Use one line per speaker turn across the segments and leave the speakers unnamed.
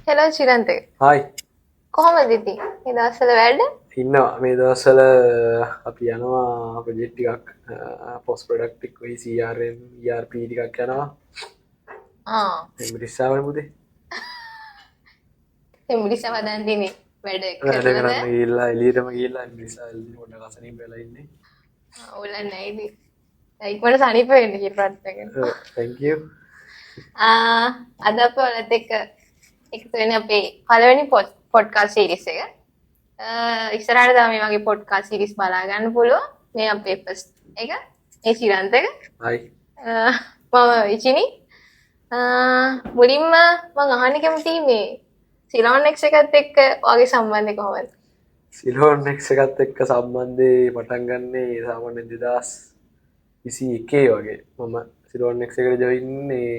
Hello චිරන්තක
hi
කොහොමද ඉතින් මේ දවස්වල වැඩ?
ඉන්නවා මේ දවස්වල අපි යනවා ප්‍රොජෙක්ට් ටිකක් පොස්ට් ප්‍රොඩක්ටිව් වෙයි CRM ERP ටිකක් යනවා
ආ
එම්රිස්සාවල මුදේ
එම්බිලි සමාදන් දිනේ වැඩ
වැඩ
කරනවද?
කරන්න ගිහිල්ලා එළියටම ගිහිල්ලා එම්රිස්සාවල පොඩ්ඩක් අසනීප වෙලා ඉන්නේ
ඕලන් නැහැ ඉතින්. ඉක්මනට සනීප වෙන්න කියලා ප්‍රාර්ථනා
thank you
කරනවා. අද අපි ඔයත් එක්ක එකතු වෙන්නේ අපේ පළවෙනි පොඩ්කාස්ට් සීරීස් එක. ඉස්සරහට තව මේ වගේ පොඩ්කාස්ට් සීරීස් බලා ගන්න පුළුවන්. මේ අපේ ෆස්ට් එක. මේ චිරන්තක.
හායි
මම ඉචිනි. මුලින්ම මම අහන්න කැමතියි මේ සිලෝන් එක්ස් එකත් එක්ක වගේ සම්බන්ධය කොහොමද?
සිලෝන් එක්ස් එකත් එක්ක සම්බන්ධේ පටන් ගන්නේ සාමාන්‍යයෙන් 2021 වගේ මම සිලෝන් එක්ස් එකට ජොයින් වුණේ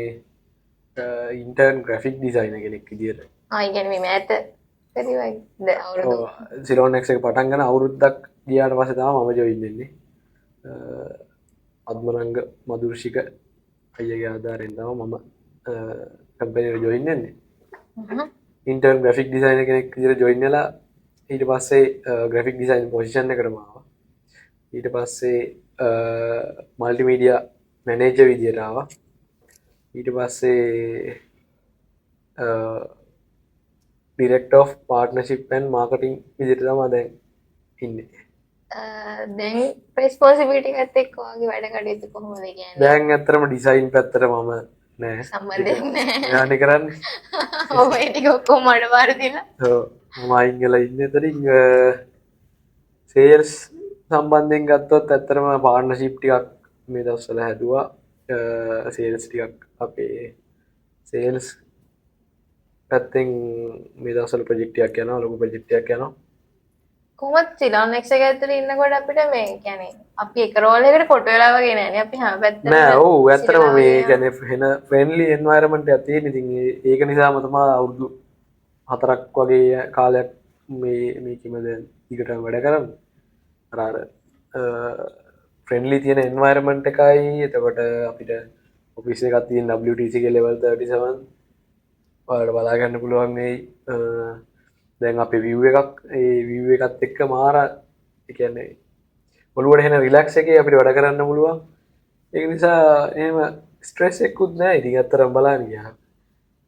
ඉන්ටර්න් ග්‍රැෆික් ඩිසයිනර් කෙනෙක් විදියට.
ඒ කියන්නේ මේ මෑත පරිවයිද අවුරුදු
සිලෝන් එක්ස් එක පටන් ගන්න අවුරුද්දක් ගියාට පස්සේ තමයි මම ජොයින් වෙන්නේ. අද්මරංග මදුර්ෂික අයියගේ ආධාරයෙන් තමයි මම කම්පැනි එකට ජොයින් වෙන්නේ. ඉන්ටර්න් ග්‍රැෆික් ඩිසයිනර් කෙනෙක් විදියට ජොයින් වෙලා ඊට පස්සේ ග්‍රැෆික් ඩිසයින් පොසිෂන් එකටම ආවා. ඊට පස්සේ මල්ටිමීඩියා මැනේජර් විදියට ආවා. ඊට පස්සේ director of partnership and marketing විදියට තමයි දැන් ඉන්නේ.
දැන් රෙස්පොන්සිබිලිටි එකත් එක්ක වගේ වැඩ කටයුතු කොහොමද කියන්නේ?
දැන් ඇත්තටම ඩිසයින් පැත්තට මම නෑ
සම්බන්ධයක් නැහැ.
යානේ කරන්නේ.
ඔව් ඒ ටික ඔක්කොම මඩ බාර දීලා.
ඔව් මම අයින් වෙලා ඉන්නේ එතනින් සේල්ස් සම්බන්ධයෙන් ගත්තොත් ඇත්තටම පාර්ට්නර්ෂිප් ටිකක් මේ දවස්වල හැදුවා. සේල්ස් ටිකක් අපේ සේල්ස් පැත්තෙන් මේ දවස්වල ප්‍රොජෙක්ට් එකක් යනවා ලොකු ප්‍රොජෙක්ට් එකක් යනවා.
කොහොමද සිලෝන් එක්ස් එක ඇතුලේ ඉන්නකොට අපිට මේ කියන්නේ අපි එක රෝල් එකකට කොට වෙලා වගේ නෑනේ අපි හැම පැත්තටම
නෑ ඔව් ඇත්තටම මේ කියන්නේ වෙන ෆ්‍රෙන්ඩ්ලි එන්වයරන්මන්ට් එකක් තියෙන. ඉතින් ඒක නිසාම තමයි අවුරුදු 4ක් වගේ කාලයක් මේකෙම දැන් ඊකට වැඩ කරන්නේ. අර ෆ්‍රෙන්ඩ්ලි තියෙන එන්වයරන්මන්ට් එකයි එතකොට අපිට ඔෆිස් එකක් තියෙන WTC level 37 ඔයාලට බලා ගන්න පුළුවන් මේ දැන් අපේ view එකක් ඒ view එකත් එක්ක මාර ඒ කියන්නේ ඔළුවට එන රිලැක්ස් එකේ අපිට වැඩ කරන්න පුළුවන්. ඒක නිසා එහෙම ස්ට්‍රෙස් එකකුත් නැහැ. ඉතින් අත්‍තරම් බලන්න ගියා.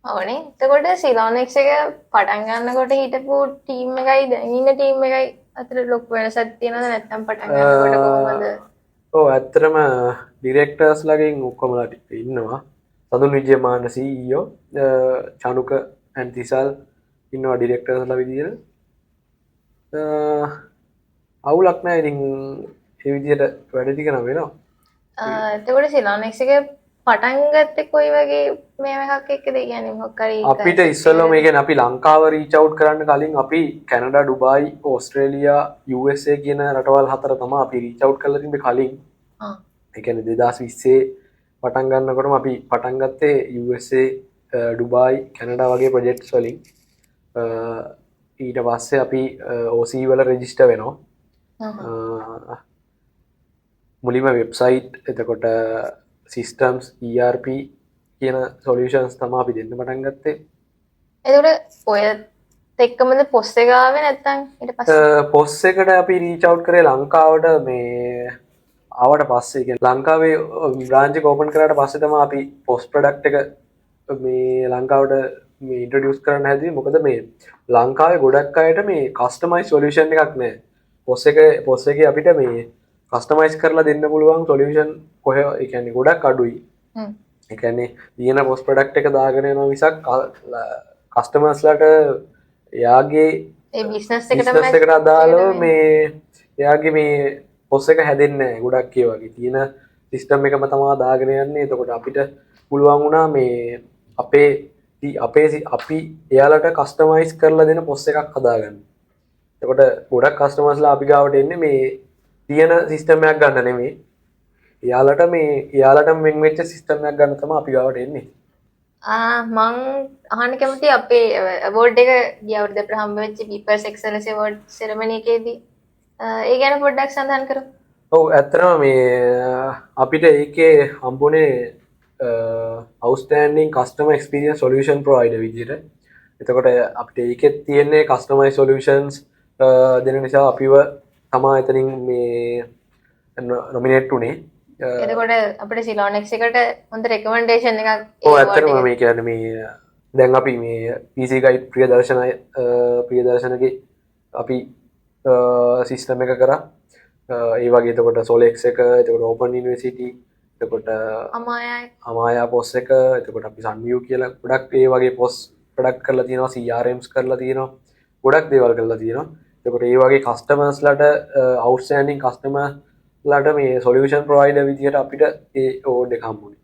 ඕනේ. එතකොට සිලෝන් එක්ස් එක පටන් ගන්නකොට හිටපු ටීම් එකයි දැන් ඉන්න ටීම් එකයි අතර ලොකු වෙනසක් තියෙනවද නැත්නම් පටන් ගන්නකොට කොහොමද?
ඔව් ඇත්තටම ඩිරෙක්ටර්ස්ලාගෙන් ඔක්කොමලා ටික ඉන්නවා. සතුන් විජයමාන CEO චනුක ඇන් තිසල් ඉන්නවා ඩිරෙක්ටර්ස්ලා විදියට. අවුලක් නැහැ. ඉතින් ඒ විදියට වැඩ ටික නම් වෙනවා.
එතකොට සිලෝන් එක්ස් එක පටන් ගත්තේ කොයි වගේ මේව එකක් එක්කද? කියන්නේ මොකක් හරි
අපිට ඉස්සෙල්ලා මේ කියන්නේ අපි ලංකාව රීච් අවුට් කරන්න කලින් අපි කැනඩා, ඩුබායි, ඕස්ට්‍රේලියා, USA කියන රටවල් හතර තමයි අපි රීච් අවුට් කරලා තිබ්බේ කලින්. ඒ කියන්නේ 2020 පටන් ගන්නකොටම අපි පටන් ගත්තේ USA, ඩුබායි, කැනඩා වගේ ප්‍රොජෙක්ට්ස් වලින්. ඊට පස්සේ අපි OC වල රෙජිස්ටර් වෙනවා. මුලින්ම වෙබ්සයිට් එතකොට සිස්ටම්ස් ERP කියන සොලියුෂන්ස් තමයි අපි දෙන්න පටන් ගත්තේ.
එතකොට ඔය එක්කමද පොස් එක ආවේ නැත්නම් ඊට පස්සේ
පොස් එකට අපි රීච් අවුට් කරේ ලංකාවට මේ ආවට පස්සේ. කියන්නේ ලංකාවේ බ්‍රාන්ච් එක ඕපන් කරාට පස්සේ තමයි අපි පොස් ප්‍රොඩක්ට් එක මේ ලංකාවට මේ ඉන්ට්‍රොඩියුස් කරන්න හැදුවේ. මොකද මේ ලංකාවේ ගොඩක් අයට මේ කස්ටමයිස් සොලියුෂන් එකක් නැහැ. පොස් එකේ අපිට මේ කස්ටමයිස් කරලා දෙන්න පුළුවන් සොලියුෂන් කොහේ ඒ කියන්නේ ගොඩක් අඩුයි. ඒ කියන්නේ තියෙන පොස් ප්‍රොඩක්ට් එක දාගෙන යනවා මිසක් කස්ටමර්ස්ලාට එයාගේ
ඒ බිස්නස්
එකට අදාළව මේ එයාගේ මේ පොස් එක හැදෙන්නේ නැහැ. ගොඩක් ඒ වගේ තියෙන සිස්ටම් එකම තමයි දාගෙන යන්නේ. එතකොට අපිට පුළුවන් වුණා මේ අපි එයාලට කස්ටමයිස් කරලා දෙන පොස් එකක් හදාගන්න. එතකොට ගොඩක් කස්ටමර්ස්ලා අපි ගාවට එන්නේ මේ තියෙන සිස්ටම් එකක් ගන්න නෙමෙයි. එයාලටම වෙන් වෙච්ච සිස්ටම් එකක් ගන්න තමයි අපි ගාවට එන්නේ.
මං අහන්න කැමති අපේ අවෝඩ් එක ගිය අවුරුද්ද අපිට හම්බ වෙච්ච පීපල්ස් එක්සලන්ස් අවෝඩ් සෙරමනි එකේදී ඒ ගැන පොඩ්ඩක් සඳහන් කරමු.
ඔව් ඇත්තටම මේ අපිට ඒකේ හම්බුනේ outstanding customer experience solution provider විදිහට. එතකොට අපිට ඒකෙත් තියෙන්නේ කස්ටමයිස් සොලියුෂන්ස් දෙන නිසා අපිව තමා එතනින් මේ නොමිනේට් උනේ.
එතකොට අපිට සිලෝනෙක්ස් එකට හොඳ රෙකමෙන්ඩේෂන් එකක්
ඕ ඇත්තටම මේ කියන්නේ මේ දැන් අපි මේ PC ගයිඩ් ප්‍රියදර්ශනගේ අපි සිස්ටම් එක කරා ඒ වගේ එතකොට සෝලෙක්ස් එක එතකොට ඕපන් යුනිවර්සිටි එතකොට අමායා පොස් එක එතකොට අපි සන්වියු කියලා ගොඩක් ඒ වගේ පොස් ප්‍රොඩක්ට් කරලා තියෙනවා CRMs කරලා තියෙනවා ගොඩක් දේවල් කරලා තියෙනවා එතකොට ඒ වගේ කස්ටමර්ස්ලාට අවුට්ස්ටෑන්ඩින් කස්ටමර්ලාට මේ සොලියුෂන් ප්‍රොවයිඩර් විදියට අපිට ඒ ඕඩ් එක හම්බුනේ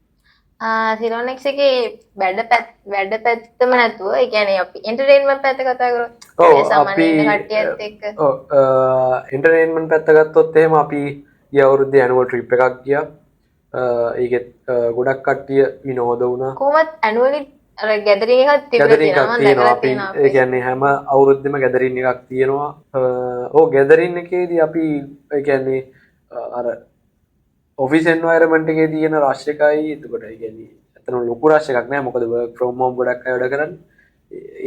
සිලෝනෙක්ස් එකේ වැඩ පැත්තම නැතුව ඒ කියන්නේ අපි එන්ටර්ටේන්මන්ට් පැත්ත කතා කරමු.
අපි එන්ටර්ටේන්මන්ට් පැත්ත ගත්තොත් එහෙම අපි ගිය අවුරුද්දේ ඇනුවල් ට්‍රිප් එකක් ගියා. ඒකෙත් ගොඩක් කට්ටිය විනෝද වුණා.
කොහොමද ඇනුවලි අර ගැදරින් එකක් තිබුණා
අපි ඒ කියන්නේ හැම අවුරුද්දෙම ගැදරින් එකක් තියෙනවා. ගැදරින් එකේදී අපි ඒ කියන්නේ අර ඔෆිස් එන්වයරන්මන්ට් එකේ තියෙන රෂ් එකයි එතකොට ඒ කියන්නේ අතන ලොකු රෂ් එකක් නෑ මොකද work from home ගොඩක් අය වැඩ කරන්නේ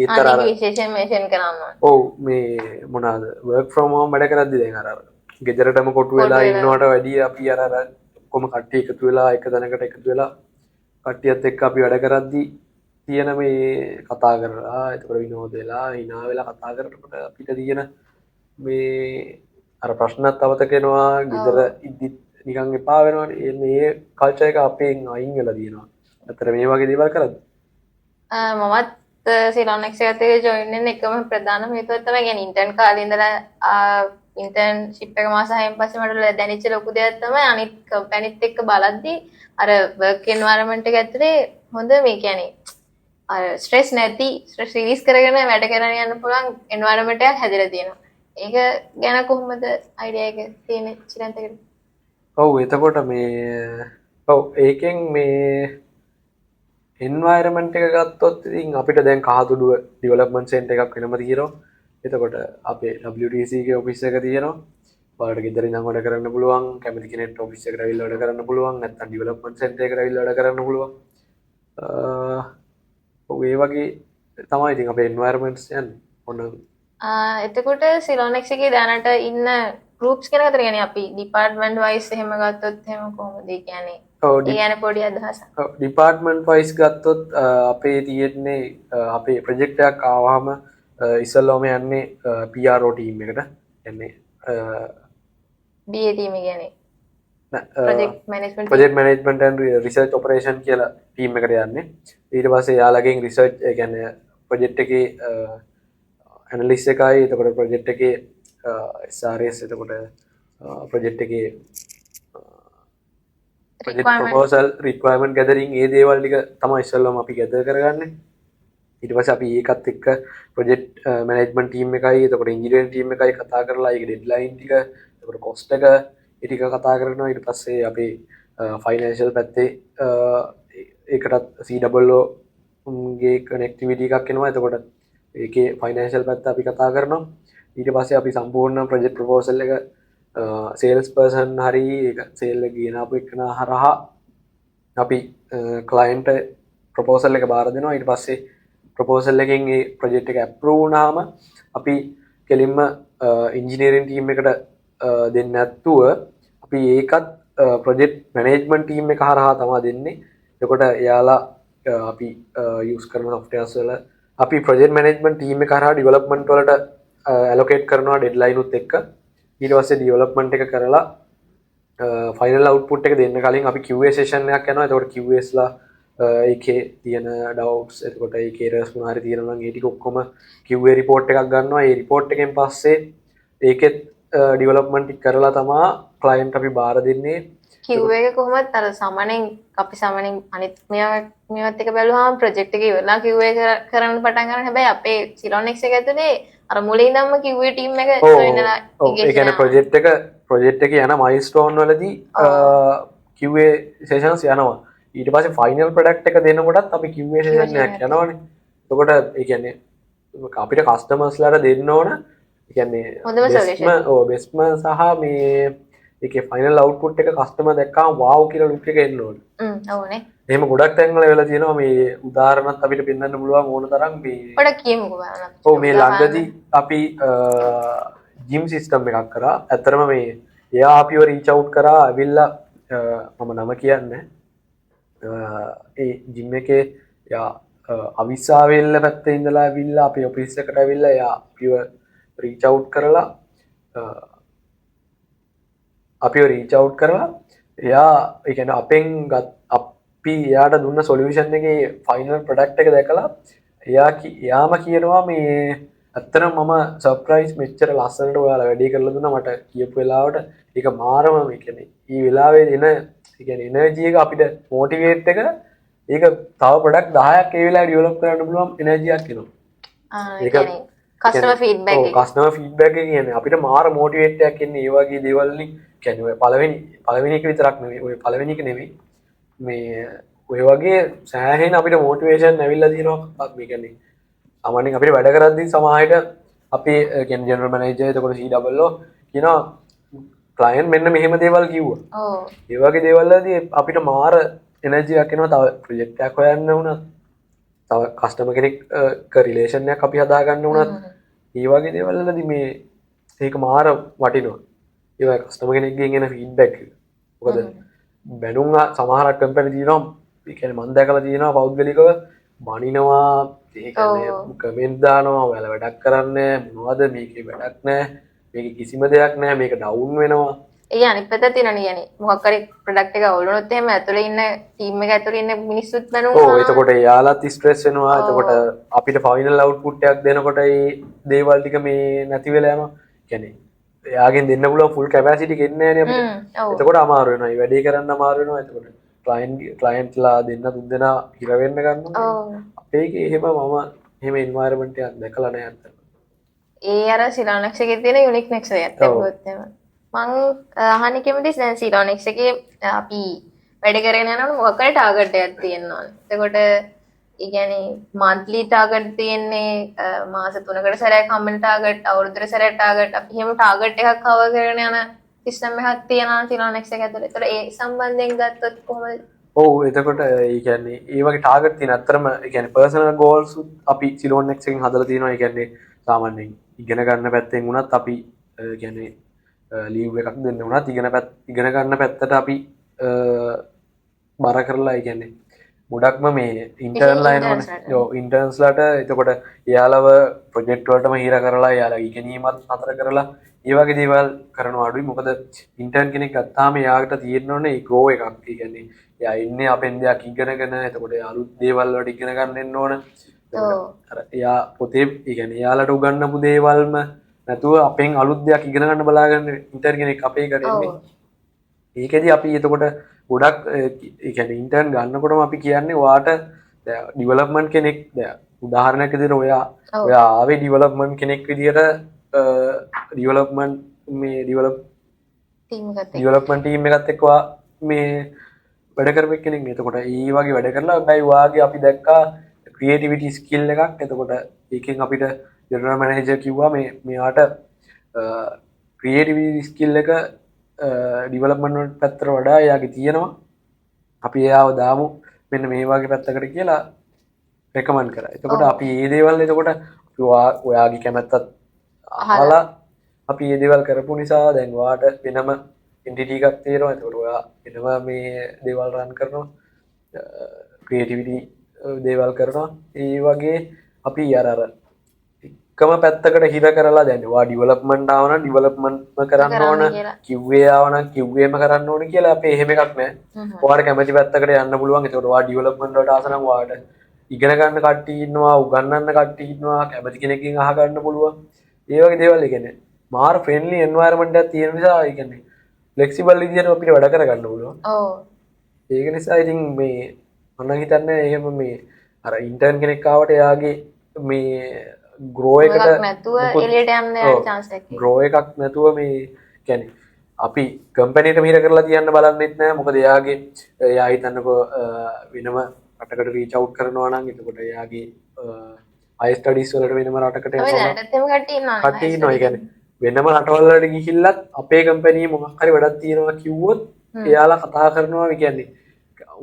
ඒ තරම්
විශේෂයෙන් මෙන්ෂන් කරන්න
ඔව් මේ මොනවාද work from home වැඩ කරද්දි දැන් අර ගෙදරටම කොටු වෙලා ඉන්නවට වැඩිය අපි අර ඔක්කොම කට්ටිය එකතු වෙලා එක තැනකට එකතු වෙලා කට්ටියත් එක්ක අපි වැඩ කරද්දි තියෙන මේ කතා කරලා එතකොට විනෝද වෙලා hina වෙලා කතා කරනකොට අපිට තියෙන මේ අර ප්‍රශ්නත් අවතක වෙනවා ගෙදර ඉද්දි නිකන් එපා වෙනවනේ මේ කල්චර් එක අපෙන් අයින් වෙලා තියෙනවා. අතර මේ වගේ දේවල් කරද්දි
මමත් සිලෝනෙක්ස් එකට ජොයින් වෙන්න එකම ප්‍රධානම හේතුව තමයි කියන්නේ ඉන්ටර්න් කාලේ ඉඳලා ඉන්ටර්න්ෂිප් එක මාස 6න් පස්සේ මට දැනෙච්ච ලොකු දෙයක් තමයි අනිත් කම්පැනිත් එක්ක බලද්දි අර වර්ක් එන්වයරන්මන්ට් එක ඇතුලේ හොඳ මේ කියන්නේ අර ස්ට්‍රෙස් නැති ස්ට්‍රෙස් රිලීස් කරගෙන වැඩ කරගෙන යන්න පුළුවන් එන්වයරන්මන්ට් එකක් හැදලා තියෙනවා. ඒක ගැන කොහොමද අයිඩියා එක තියෙන්නේ චිරන්තකට?
ඔව් එතකොට මේ ඔව් ඒකෙන් මේ එන්වයරන්මන්ට් එක ගත්තොත් ඉතින් අපිට දැන් කහතුඩුව ඩෙවලොප්මන්ට් සෙන්ටර් එකක් වෙනම තියෙනවා. එතකොට අපේ WTC ගේ ඔෆිස් එක තියෙනවා. ඔයාලට ගෙදර ඉඳන් වැඩ කරන්න පුළුවන්. කැමති කෙනෙක්ට ඔෆිස් එකට ඇවිල්ලා වැඩ කරන්න පුළුවන්. නැත්නම් ඩෙවලොප්මන්ට් සෙන්ටර් එකට ඇවිල්ලා වැඩ කරන්න පුළුවන්. ඔව් ඒ වගේ තමයි ඉතින් අපේ එන්වයරන්මන්ට්ස් යන්නේ. ඔන්න
එතකොට සිලෝනෙක්ස් එකේ දැනට ඉන්න ගෲප්ස් ගැන කතා කියන්නේ අපි ඩිපාර්ට්මන්ට් වයිස් එහෙම ගත්තොත් එහෙම කොහොමද ඒ කියන්නේ? ඔව් ඒ කියන්නේ පොඩි අදහසක්.
ඔව් ඩිපාර්ට්මන්ට් වයිස් ගත්තොත් අපේ තියෙන්නේ අපේ ප්‍රොජෙක්ට් එකක් ආවම ඉස්සෙල්ලාම යන්නේ PRO ටීම් එකට. යන්නේ
BA ටීම් එක කියන්නේ
project management and research operation කියලා ටීම් එකට යන්නේ. ඊට පස්සේ යාළගෙන් රිසර්ච් ඒ කියන්නේ ප්‍රොජෙක්ට් එකේ ඇනලිස්ට් එකයි එතකොට ප්‍රොජෙක්ට් එකේ SRS එතකොට ප්‍රොජෙක්ට් එකේ ප්‍රොජෙක්ට් ප්‍රොපෝසල් රික්වයර්මන්ට් ගැදරින් ඒ දේවල් ටික තමයි ඉස්සෙල්ලාම අපි ගැදර් කරගන්නේ. ඊට පස්සේ අපි ඒකත් එක්ක ප්‍රොජෙක්ට් මැනේජ්මන්ට් ටීම් එකයි එතකොට ඉන්ජිනියරින් ටීම් එකයි කතා කරලා ඒක ඩෙඩ්ලයින් ටික එතකොට කොස්ට් එක ඒ ටික කතා කරනවා. ඊට පස්සේ අපි ෆයිනෑන්ෂල් පැත්තේ ඒකටත් CWO ගේ කනෙක්ටිවිටි එකක් එනවා. එතකොට ඒකේ ෆයිනෑන්ෂල් පැත්ත අපි කතා කරනවා. ඊට පස්සේ අපි සම්පූර්ණ ප්‍රොජෙක්ට් ප්‍රොපෝසල් එක සේල්ස් පර්සන් හරි ඒක සේල් එක ගෙනාපු එකන හරහා අපි ක්ලයන්ට් ප්‍රොපෝසල් එක බාර දෙනවා. ඊට පස්සේ ප්‍රොපෝසල් එකෙන් ඒ ප්‍රොජෙක්ට් එක ඇප්රූව් වුණාම අපි කෙලින්ම ඉන්ජිනියරින් ටීම් එකට දෙන්න නැත්තුව අපි ඒකත් ප්‍රොජෙක්ට් මැනේජ්මන්ට් ටීම් එක හරහා තමයි දෙන්නේ. එතකොට එයාලා අපි යූස් කරන සොෆ්ට්වෙයාර්ස් වල අපි ප්‍රොජෙක්ට් මැනේජ්මන්ට් ටීම් එක හරහා ඩෙවලොප්මන්ට් වලට ඇලොකේට් කරනවා ඩෙඩ්ලයින් උත් එක්ක. ඊට පස්සේ ඩෙවලොප්මන්ට් එක කරලා ෆයිනල් අවුට්පුට් එක දෙන්න කලින් අපි QA සෙෂන් එකක් යනවා. එතකොට QAs ලා ඒකේ තියෙන ඩවුට්ස් එතකොට ඒකේ එරර්ස් මොනවා හරි තියෙනවා නම් ඒ ටික ඔක්කොම QA report එකක් ගන්නවා. ඒ report එකෙන් පස්සේ ඒකෙත් ඩෙවලොප්මන්ට් එක කරලා තමයි ක්ලයන්ට් අපි බාර දෙන්නේ.
QA එක කොහොමද අර සාමාන්‍යයෙන් අපි සාමාන්‍යයෙන් අනිත් මේවත් එක බැලුවාම ප්‍රොජෙක්ට් එක ඉවරලා QA කරන්න පටන් ගන්න. හැබැයි අපේ සිලෝනෙක්ස් එක ඇතුලේ අර මුලින් ඉඳන්ම QA ටීම් එක ජොයින් වෙලා
ඒ කියන්නේ ප්‍රොජෙක්ට් එක යන මයිල්ස්ටෝන් වලදී QA සෙෂන්ස් යනවා. ඊට පස්සේ ෆයිනල් ප්‍රොඩක්ට් එක දෙනකොටත් අපි QA සෙෂන් එකක් යනවනේ. එතකොට ඒ කියන්නේ අපිට කස්ටමර්ස්ලාට දෙන්න ඕන ඒ කියන්නේ
හොඳම සොලියුෂන්.
බෙස්ම සහ මේ ඒකේ ෆයිනල් අවුට්පුට් එක කස්ටමර් දැක්කම wow කියලා ලුක් එක එන්න ඕනේ.
ඔව්නේ.
එහෙම ගොඩක් තැන්වල වෙලා තියෙනවා මේ උදාහරණත් අපිට පෙන්වන්න පුළුවන් ඕන තරම් මේ
පොඩක් කියමුකෝ බලන්න.
ඔව් මේ ළඟදී අපි ජිම් සිස්ටම් එකක් කරා. ඇත්තටම මේ එයා අපිව රීච් අවුට් කරා ඇවිල්ලා මම නම කියන්නේ ඒ ජිම් එකේ එයා අවිස්සාවෙල්ල පැත්තේ ඉඳලා ඇවිල්ලා අපේ ඔෆිස් එකට ඇවිල්ලා එයා අපිව රීච් අවුට් කරලා අපිව රීච් අවුට් කරලා එයා ඒ කියන්නේ අපෙන් අපි එයාට දුන්න සොලියුෂන් එකේ ෆයිනල් ප්‍රොඩක්ට් එක දැකලා එයාම කියනවා මේ ඇත්තටම මම සර්ප්‍රයිස් මෙච්චර ලස්සනට ඔයාලා වැඩේ කරලා දුන්නා මට කියපු වෙලාවට ඒක මාරම මේ කියන්නේ ඊ වෙලාවේ එන ඒ කියන්නේ එනර්ජි එක අපිට මොටිවේට් එක ඒක තව ප්‍රොඩක්ට් 10ක් ඒ වෙලාවේ ඩෙවලොප් කරන්න පුළුවන් එනර්ජියක් එනවා
ඒ කියන්නේ කස්ටමර් ෆීඩ්බැක් එක
කස්ටමර් ෆීඩ්බැක් එක කියන්නේ අපිට මාර මොටිවේට් එකක් එන්නේ ඒ වගේ දේවල් වලින් කියන්නේ ඔය පළවෙනි එක විතරක් නෙවෙයි ඔය පළවෙනි එක නෙවෙයි මේ ඔය වගේ සෑහෙන අපිට මොටිවේෂන් ඇවිල්ලා තියෙනවා මේ කියන්නේ සාමාන්‍යයෙන් අපිට වැඩ කරද්දී සමාහයට අපි කියන්නේ ජෙනරල් මැනේජර් එතකොට CWO කියනවා ක්ලයන්ට් මෙන්න මෙහෙම දේවල් කිව්වා.
ඔව්.
ඒ වගේ දේවල් වලදී අපිට මාර එනර්ජි එකක් එනවා තව ප්‍රොජෙක්ට් එකක් හොයන්න වුණත් තව කස්ටමර් කෙනෙක් රිලේෂන් එකක් අපි හදා ගන්න වුණත් ඒ වගේ දේවල් වලදී මේ ඒක මාර වටිනවා. ඒ වගේ කස්ටමර් කෙනෙක්ගෙන් එන ෆීඩ්බැක් එක. මොකද බැනුම් සමහරක් කම්පැනි තියෙනවා ඒ කියන්නේ මම දැකලා තියෙනවා පෞද්ගලිකව බනිනවා ඒ කියන්නේ කමෙන්ට් දානවා ඔයාලා වැඩක් කරන්නේ මොනවද මේකේ වැඩක් නැහැ මේක කිසිම දෙයක් නැහැ මේක ඩවුන් වෙනවා
ඒ අනිත් පැත්ත තියෙනනේ يعني මොකක් හරි ප්‍රොඩක්ට් එක අවුල් වුණොත් එහෙම ඇතුලේ ඉන්න ටීම් එක ඇතුලේ ඉන්න මිනිස්සුත් බැනුවා
ඔව් එතකොට එයාලත් ස්ට්‍රෙස් වෙනවා එතකොට අපිට ෆයිනල් අවුට්පුට් එකක් දෙනකොට ඒ දේවල් ටික මේ නැති වෙලා යනවා يعني එයාගෙන් දෙන්න පුළුවන් ෆුල් කැපැසිටි එක එන්නේ නැහැ නේ අපිට එතකොට අමාරු වෙනවා මේ වැඩේ කරන්න අමාරු වෙනවා එතකොට ක්ලයන්ට්ලා දෙන්න තුන් දෙනා හිර වෙන්න ගන්නවා අපේ එකේ එහෙම මම එහෙම එන්වයරන්මන්ට් එකක් දැකලා නැහැ අතන
ඒ අර සිලානෙක්ස් එකේ තියෙන යුනික්නෙස් එකත් එක්කත් එහෙම මං අහන්න කැමතියි දැන් සිලානෙක්ස් එකේ අපි වැඩ කරගෙන යනකොට මොකක් හරි ටාගට් එකක් තියෙනවා. එතකොට ඒ කියන්නේ මන්ත්ලි ටාගට් තියෙන්නේ මාස 3කට සැරයක් හම්බෙන ටාගට් අවුරුද්දට සැරයක් ටාගට් අපි එහෙම ටාගට් එකක් කවර් කරගෙන යන සිස්ටම් එකක් තියෙනවා සිලානෙක්ස් එක ඇතුලේ. ඒතකොට ඒ සම්බන්ධයෙන් ගත්තොත් කොහොමද?
ඔව් එතකොට ඒ කියන්නේ ඒ වගේ ටාගට් තියෙන අතරම ඒ කියන්නේ පර්සනල් ගෝල්ස් අපි සිලෝනෙක්ස් එකෙන් හදලා තියෙනවා. ඒ කියන්නේ සාමාන්‍යයෙන් ඉගෙන ගන්න පැත්තෙන් වුණත් අපි කියන්නේ ලීව් එකක් දෙන්න වුණත් ඉගෙන ගන්න පැත්තට අපි බර කරලා ඒ කියන්නේ ගොඩක්ම මේ ඉන්ටර්න් ලයින් ඔව් ඉන්ටර්න්ස්ලාට එතකොට එයාලව ප්‍රොජෙක්ට් වලටම හිර කරලා එයාලා ඉගෙනීමත් නතර කරලා ඒ වගේ දේවල් කරනවා අඩුයි මොකද ඉන්ටර්න් කෙනෙක් ගත්තාම එයාට තියෙන්න ඕනේ ඒ ග්‍රෝ එකක්. ඒ කියන්නේ එයා ඉන්නේ අපෙන් දෙයක් ඉගෙනගෙන එතකොට අලුත් දේවල් වලට ඉගෙන ගන්න එන්න ඕන. අර එයා පොතේ ඒ කියන්නේ එයාලට උගන්වපු දේවල්ම නැතුව අපෙන් අලුත් දෙයක් ඉගෙන ගන්න බලාගන්න ඉන්ටර්න් කෙනෙක් අපේ එකට එන්නේ. ඒකෙදි අපි එතකොට ගොඩක් ඒ කියන්නේ ඉන්ටර්න් ගන්නකොටම අපි කියන්නේ ඔයාට ඩිවෙලොප්මන්ට් කෙනෙක් උදාහරණයක් විදිහට ඔයා ආවේ ඩිවෙලොප්මන්ට් කෙනෙක් විදිහට ඩිවෙලොප්මන්ට් මේ ඩිවෙලොප්මන්ට් ටීම් එකත් එක්ක මේ වැඩ කරපු කෙනෙක් නේ. එතකොට ඒ වගේ වැඩ කරලා හැබැයි ඔයාගේ අපි දැක්කා ක්‍රියේටිවිටි ස්කිල් එකක්. එතකොට ඒකෙන් අපිට ජෙනරල් මැනේජර් කිව්වා මේ මෙයාට ක්‍රියේටිවිටි ස්කිල් එක ඩිවෙලොප්මන්ට් පැත්තට වඩා එයාගේ තියෙනවා. අපි එයාව දාමු මෙන්න මේ වගේ පැත්තකට කියලා රෙකමන්ඩ් කරා. එතකොට අපි මේ දේවල් එතකොට ඔයාගේ කැමැත්තත් අහලා අපි මේ දේවල් කරපු නිසා දැන් ඔයාට වෙනම එන්ටිටි එකක් තියෙනවා. එතකොට ඔයා වෙනම මේ දේවල් රන් කරනවා. ක්‍රියේටිවිටි දේවල් කරනවා. ඒ වගේ අපි අර එකම පැත්තකට හිර කරලා දැන් ඔයා ඩිවෙලොප්මන්ට් ආව නම් ඩිවෙලොප්මන්ට්ම කරන්න ඕන QA ආව නම් QAම කරන්න ඕන කියලා අපේ එහෙම එකක් නැහැ. ඔයාට කැමති පැත්තකට යන්න පුළුවන්. ඒකට ඔයා ඩිවෙලොප්මන්ට් වලට ආස නම් ඔයාට ඉගෙන ගන්න කට්ටිය ඉන්නවා, උගන්වන්න කට්ටිය ඉන්නවා, කැමති කෙනෙක්ගෙන් අහ ගන්න පුළුවන්. ඒ වගේ දේවල් කියන්නේ මාර ෆ්‍රෙන්ඩ්ලි එන්වයරන්මන්ට් එකක් තියෙන නිසා ඒ කියන්නේ ෆ්ලෙක්සිබල් විදියට අපිට වැඩ කරගන්න පුළුවන්.
ඔව්.
ඒක නිසා ඉතින් මේ මම හිතන්නේ එහෙම මේ අර ඉන්ටර්න් කෙනෙක් ආවට එයාගේ මේ ග්‍රෝ එකට
නැතුව එළියට යන්න යාට chance එකක්.
ග්‍රෝ එකක් නැතුව මේ කියන්නේ අපි කම්පැනිට මිහිර කරලා තියන්න බලන්නෙත් නෑ. මොකද එයාගේ එයා හිතන්නකෝ වෙනම රටකට රීච් අවුට් කරනවා නම් එතකොට එයාගේ අය ස්ටඩීස් වලට වෙනම රටකට යනවා.
ඔය දැනටත් එහෙම කට්ටිය ඉන්නවා.
කට්ටිය ඉන්නවා. ඒ කියන්නේ වෙනම රටවල්ලට ගිහිල්ලත් අපේ කම්පැනී මොකක් හරි වැඩක් තියෙනවා කිව්වොත් එයාලා කතා කරනවා කියන්නේ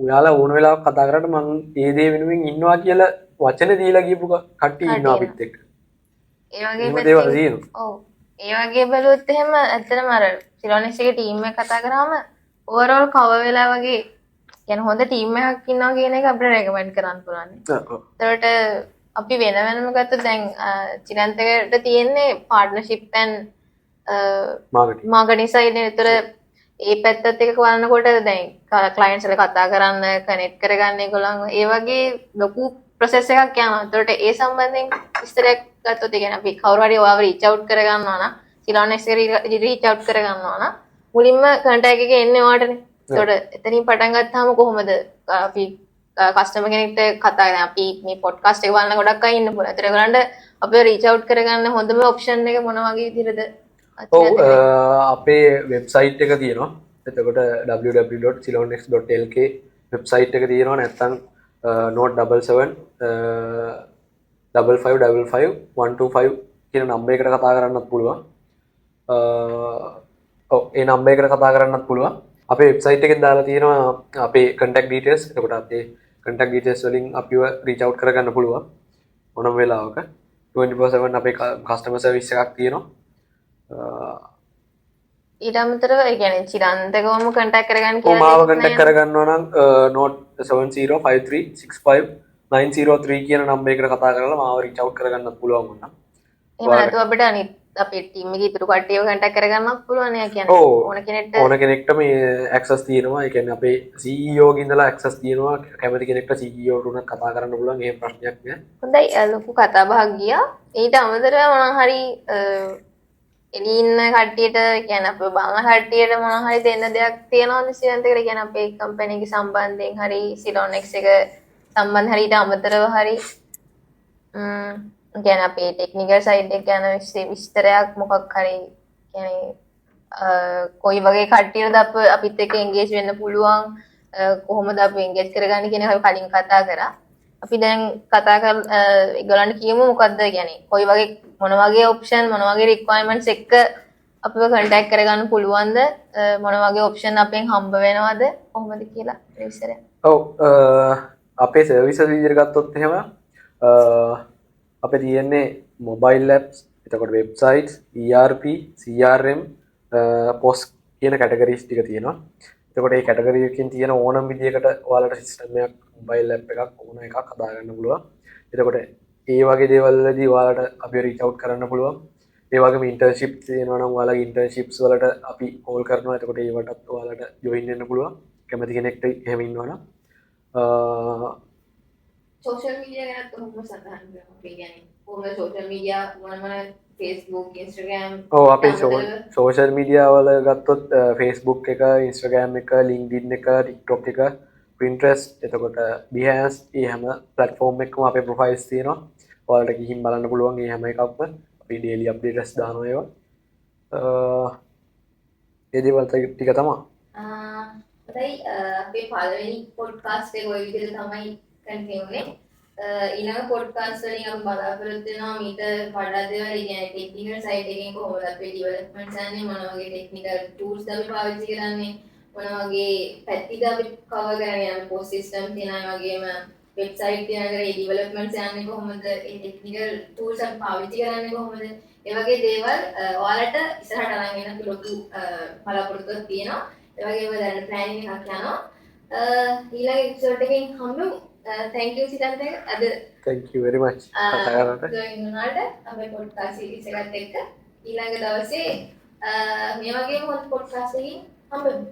ඔයාලා ඕන වෙලාවක් කතා කරාට මං ඒ දේ වෙනුවෙන් ඉන්නවා කියලා වචන දීලා ගියපු කට්ටිය ඉන්නවා අපිත් එක්ක.
ඒ වගේ
එහෙම දේවල් තියෙනවා.
ඔව්. ඒ වගේ බැලුවොත් එහෙම ඇත්තටම අර සිලෝනික්ස් එකේ ටීම් එක කතා කරාම ඕවරෝල් කවර් වෙලා වගේ කියන්නේ හොඳ ටීම් එකක් ඉන්නවා කියන එක අපිට රෙකමන්ඩ් කරන්න පුළුවන්. ඒකට අපි වෙන වෙනම ගත්තොත් දැන් චිරන්තකට තියෙන්නේ පාර්ට්නර්ෂිප් ඇන් මාකටිං සයිඩ් එක. ඒතර ඒ පැත්තත් එක බලනකොට දැන් ක්ලයන්ට්ස් වල කතා කරන්න කනෙක්ට් කරගන්න ඒගොල්ලන් ඒ වගේ ලොකු ප්‍රොසෙස් එකක් යනවා. ඒතකොට ඒ සම්බන්ධයෙන් විස්තරයක් ගත්තොත් ඒ කියන්නේ අපි කවුරු හරි ඔයාව රීච් අවුට් කරගන්නවා නම් සිලෝනික්ස් එකට රීච් අවුට් කරගන්නවා නම් මුලින්ම කන්ටැක්ට් එක එන්නේ ඔයාටනේ. ඒතකොට එතනින් පටන් ගත්තාම කොහොමද අපි කස්ටමර් කෙනෙක්ට කතා කරන්නේ අපි මේ පොඩ්කාස්ට් එක බලන ගොඩක් අය ඉන්න පුළුවන්. ඒතර ඒගොල්ලන්ට අපිව රීච් අවුට් කරගන්න හොඳම ඔප්ෂන් එක මොන වගේ විදිහටද?
ඔව් අපේ වෙබ්සයිට් එක තියෙනවා. එතකොට www.ceylonnext.lk වෙබ්සයිට් එක තියෙනවා. නැත්නම් note 77 5555 කියන නම්බර් එකට කතා කරන්නත් පුළුවන්. ඔව් ඒ නම්බර් එකට කතා කරන්නත් පුළුවන්. අපේ වෙබ්සයිට් එකෙන් දාලා තියෙනවා අපේ contact details. එතකොට අපේ contact details වලින් අපිව reach out කරගන්න පුළුවන් මොනම වෙලාවක. 24/7 අපේ customer service එකක් තියෙනවා.
ඊට අමතරව ඒ කියන්නේ චිරන්තකවම කන්ටැක්ට් කරගන්න කියලා
මාව කන්ටැක්ට් කරගන්නවා නම් note 7053353903 කියන නම්බර් එකට කතා කරලා මාව reach out කරගන්නත් පුළුවන් වුණා.
එහෙම නැතුව අපිට අනිත් අපේ ටීම් එකේ ඉතුරු කට්ටියව කන්ටැක්ට් කරගන්නත් පුළුවන් නේ කියන්නේ ඕන කෙනෙක්ට
මේ access තියෙනවා. ඒ කියන්නේ අපේ CEO ගින්දලා access තියෙනවා. කැමති කෙනෙක්ට CEO ට උනත් කතා කරන්න පුළුවන්. එහෙම ප්‍රශ්නයක් නෑ.
හොඳයි ලොකු කතා බහක් ගියා. ඊට අමතරව මොනවා හරි එළි ඉන්න කට්ටියට කියන්නේ අපේ බලන කට්ටියට මොනවා හරි දෙන්න දෙයක් තියෙනවද සිලන්තකට කියන්නේ අපේ කම්පැනි එක සම්බන්ධයෙන් හරි සිලෝනෙක්ස් එක සම්බන්ධ හරි ඊට අමතරව හරි කියන්නේ අපේ ටෙක්නිකල් සයිඩ් එක ගැන විස්තරයක් මොකක් හරි කියන්නේ කොයි වගේ කට්ටියද අපිත් එක්ක එන්ගේජ් වෙන්න පුළුවන් කොහොමද අපි එන්ගේජ් කරගන්නේ කියන එක කලින් කතා කරා. අපි දැන් කතා කර ඒගොල්ලන්ට කියමු මොකද්ද කියන්නේ කොයි වගේ මොන වගේ ඔප්ෂන් මොන වගේ රික්වයර්මන්ට්ස් එක්ක අපිව කන්ටැක්ට් කරගන්න පුළුවන්ද මොන වගේ ඔප්ෂන් අපෙන් හම්බ වෙනවද කොහොමද කියලා විස්තරය.
ඔව් අපේ සර්විස් විදිහට ගත්තොත් එහෙම අපේ තියෙන්නේ මොබයිල් ඇප්ස් එතකොට වෙබ්සයිට්ස් ERP CRM POS කියන කැටගරිස් ටික තියෙනවා. එතකොට මේ කැටගරි එකකින් තියෙන ඕනම විදිහකට ඔයාලට සිස්ටම් එකක් මොබයිල් ඇප් එකක් ඕන එකක් හදාගන්න පුළුවන්. එතකොට ඒ වගේ දේවල් වලදී ඔයාලට අපිව රීච් අවුට් කරන්න පුළුවන්. ඒ වගේම ඉන්ටර්න්ෂිප් තියෙනවා නම් ඔයාලගේ ඉන්ටර්න්ෂිප්ස් වලට අපි කෝල් කරනවා. එතකොට ඒවටත් ඔයාලට ජොයින් වෙන්න පුළුවන්. කැමති කෙනෙක්ට එහෙම ඉන්නවනම්
සෝෂල් මීඩියා ගැන කොහොමද සඳහන් කරන්නේ අපි කියන්නේ කොහොමද සෝෂල් මීඩියා මොන Facebook Instagram
ඔව් අපේ සෝෂල් මීඩියා වල ගත්තොත් Facebook එක Instagram එක LinkedIn එක TikTok එක Pinterest එතකොට Behance මේ හැම platform එකකම අපේ profiles තියෙනවා. ඔයාලට ගිහින් බලන්න පුළුවන් මේ හැම එකක්ම අපි daily updates දානවා ඒවා. ඒ දේවල් ටික තමයි.
හොඳයි අපේ පළවෙනි පොඩ්කාස්ට් එක ඔය විදිහට තමයි කන්ටිනියුනේ ඊළඟ පොඩ්කාස්ට් වලින් අපි බලාපොරොත්තු වෙනවා මීට වඩා දේවල් කියන්නේ ටෙක්නිකල් සයිඩ් එකෙන් කොහොමද අපේ ඩෙවලොප්මන්ට්ස් යන්නේ මොන වගේ ටෙක්නිකල් ටූල්ස් අපි පාවිච්චි කරන්නේ මොන වගේ පැතිද අපි කවර් කරන්නේ යන පොස්ට් සිස්ටම් තියෙනවා වගේම වෙබ්සයිට් තියෙනවා ඒ ඩෙවලොප්මන්ට්ස් යන්නේ කොහොමද ඒ ටෙක්නිකල් ටූල්ස් අපි පාවිච්චි කරන්නේ කොහොමද ඒ වගේ දේවල් ඔයාලට ඉස්සරහට අරන් එන්න ලොකු බලාපොරොත්තුවක් තියෙනවා ඒ වගේම දැන් ප්ලෑනින් එකක් යනවා ඊළඟ එපිසෝඩ් එකෙන් හම්බෙමු thank you Siddharth
thank you very much
කතා කරාට join වුණාට අපේ podcast series එකත් එක්ක ඊළඟ දවසේ මේ වගේම පොඩ්කාස්ට් එකකින් හම්බෙමු